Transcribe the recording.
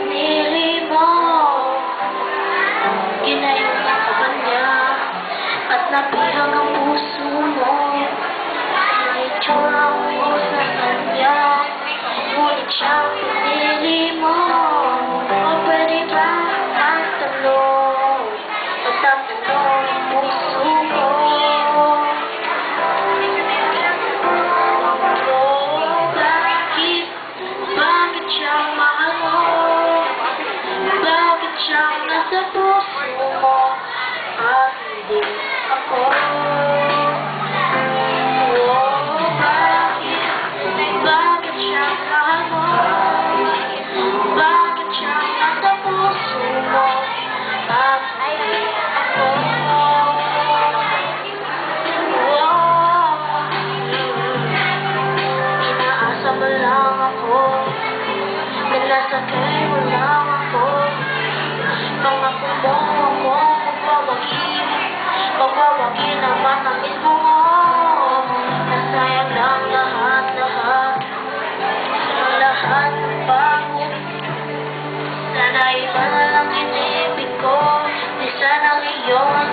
pinili mo. Ginayunan ka ba niya at napihag ang puso mo? Sinitsura mo sa kanya, ngunit siyang pinili mo. O pwede ba magtanong, magtatanong ang puso ko? Bakit siyang mahal mo? Bakit siyang nasa puso mo at hindi ako? Bakit siyang mahal mo? Bakit siyang nasa puso mo at hindi ako? Inaasa mo lang ako, nasakay mo lang ako. Pangako mo ako, magwawagi naman ang mismo mo. Nasayang lang lahat ng pagod. Sana iba na lang inibig ko, di sana ngayon